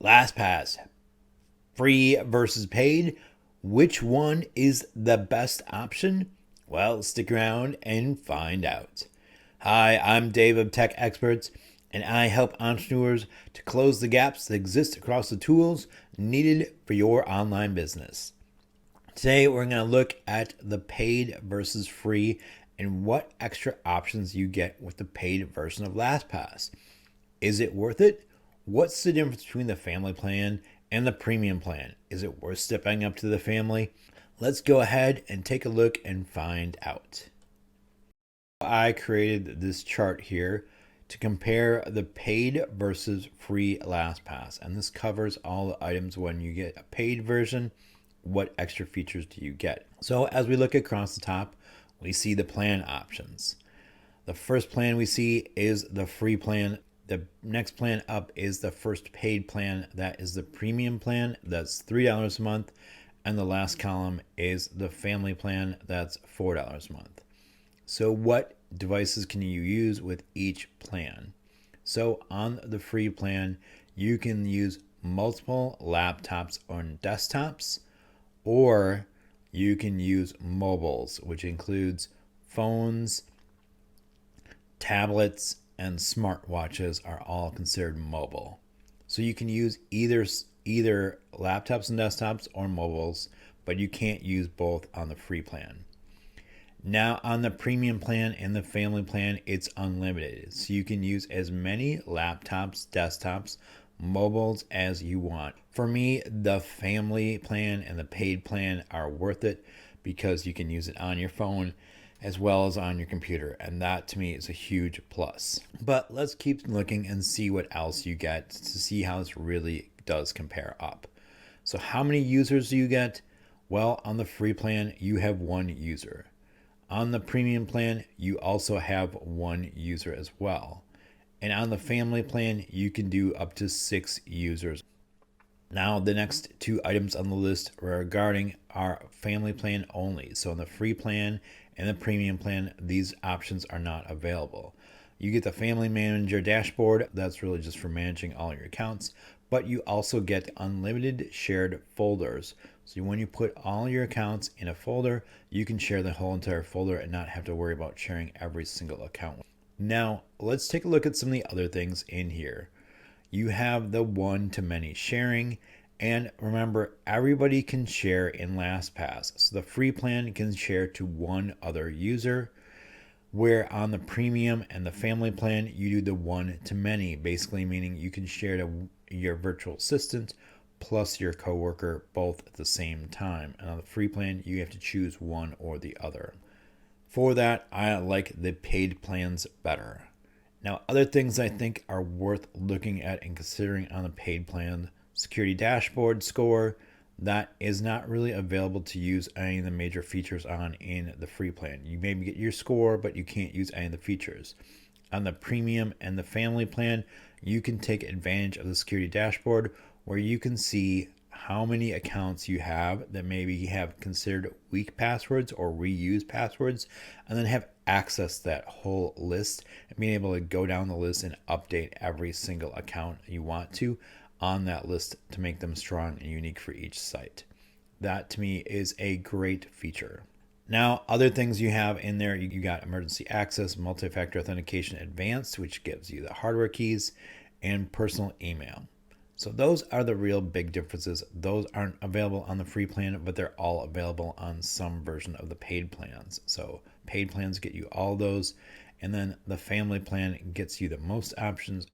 LastPass, free versus paid. Which one is the best option? Well, stick around and find out. Hi, I'm Dave of Tech Experts, and I help entrepreneurs to close the gaps that exist across the tools needed for your online business. Today, we're going to look at the paid versus free and what extra options you get with the paid version of LastPass. Is it worth it? What's the difference between the family plan and the premium plan? Is it worth stepping up to the family? Let's go ahead and take a look and find out. I created this chart here to compare the paid versus free LastPass, and this covers all the items when you get a paid version. What extra features do you get? So as we look across the top, we see the plan options. The first plan we see is the free plan. The next plan up is the first paid plan. That is the premium plan. That's $3 a month. And the last column is the family plan. That's $4 a month. So what devices can you use with each plan? So on the free plan, you can use multiple laptops or desktops, or you can use mobiles, which includes phones, tablets, and smartwatches are all considered mobile. So you can use either laptops and desktops or mobiles, but you can't use both on the free plan. Now on the premium plan and the family plan, it's unlimited. So you can use as many laptops, desktops, mobiles as you want. For me, the family plan and the paid plan are worth it because you can use it on your phone as well as on your computer, and that to me is a huge plus. But let's keep looking and see what else you get to see how this really does compare up. So how many users do you get? Well, on the free plan, you have one user. On the premium plan, you also have one user as well. And on the family plan, you can do up to 6 users. Now, the next two items on the list regarding our family plan only. So in the free plan and the premium plan, these options are not available. You get the family manager dashboard. That's really just for managing all your accounts, but you also get unlimited shared folders. So when you put all your accounts in a folder, you can share the whole entire folder and not have to worry about sharing every single account. Now, let's take a look at some of the other things in here. You have the one-to-many sharing, and remember, everybody can share in LastPass. So the free plan can share to one other user, where on the premium and the family plan, you do the one-to-many, basically meaning you can share to your virtual assistant plus your coworker both at the same time. And on the free plan, you have to choose one or the other. For that, I like the paid plans better. Now, other things I think are worth looking at and considering on the paid plan: security dashboard score. That is not really available to use any of the major features on in the free plan. You maybe get your score, but you can't use any of the features. On the premium and the family plan, you can take advantage of the security dashboard where you can see how many accounts you have that maybe have considered weak passwords or reused passwords, and then have access to that whole list and being able to go down the list and update every single account you want to on that list to make them strong and unique for each site. That to me is a great feature. Now, other things you have in there, you got emergency access, multi-factor authentication advanced, which gives you the hardware keys, and personal email. So those are the real big differences. Those aren't available on the free plan, but they're all available on some version of the paid plans. So paid plans get you all those, and then the family plan gets you the most options.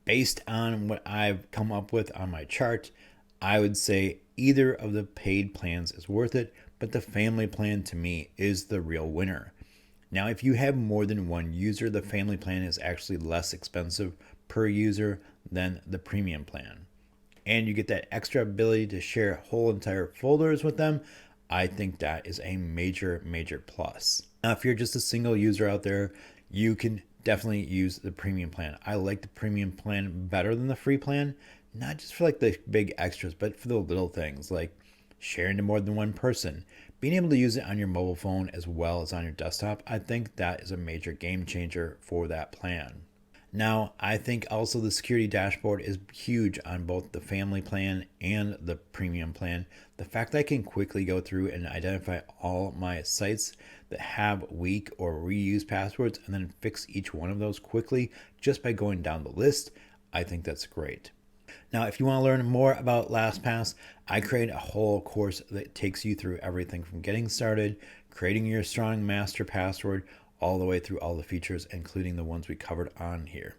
Based on what I've come up with on my chart, I would say either of the paid plans is worth it, but the family plan to me is the real winner. Now, if you have more than one user, the family plan is actually less expensive per user than the premium plan. And you get that extra ability to share whole entire folders with them. I think that is a major, major plus. Now, if you're just a single user out there, you can definitely use the premium plan. I like the premium plan better than the free plan, not just for like the big extras, but for the little things like sharing to more than one person, being able to use it on your mobile phone as well as on your desktop. I think that is a major game changer for that plan. Now, I think also the security dashboard is huge on both the family plan and the premium plan. The fact that I can quickly go through and identify all my sites that have weak or reused passwords and then fix each one of those quickly just by going down the list, I think that's great. Now, if you want to learn more about LastPass, I create a whole course that takes you through everything from getting started, creating your strong master password, all the way through all the features, including the ones we covered on here.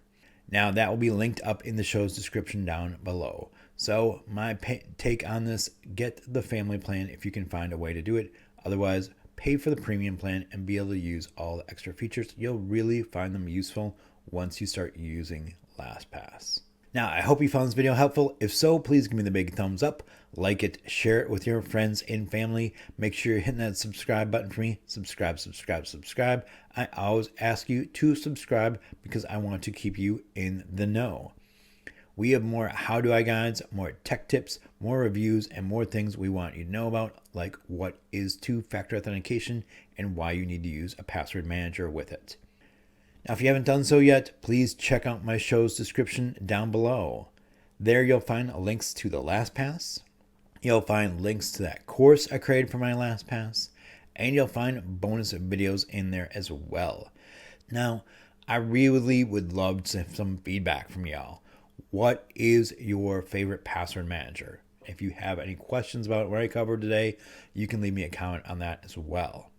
Now, that will be linked up in the show's description down below. So, my take on this, get the family plan if you can find a way to do it. Otherwise, pay for the premium plan and be able to use all the extra features. You'll really find them useful once you start using LastPass. Now, I hope you found this video helpful. If so, please give me the big thumbs up, like it, share it with your friends and family. Make sure you're hitting that subscribe button for me. Subscribe. I always ask you to subscribe because I want to keep you in the know. We have more how do I guides, more tech tips, more reviews, and more things we want you to know about, like what is two-factor authentication and why you need to use a password manager with it. Now, if you haven't done so yet, please check out my show's description down below. There you'll find links to the LastPass. You'll find links to that course I created for my LastPass. And you'll find bonus videos in there as well. Now, I really would love some feedback from y'all. What is your favorite password manager? If you have any questions about what I covered today, you can leave me a comment on that as well.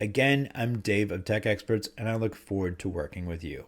Again, I'm Dave of Tech Experts, and I look forward to working with you.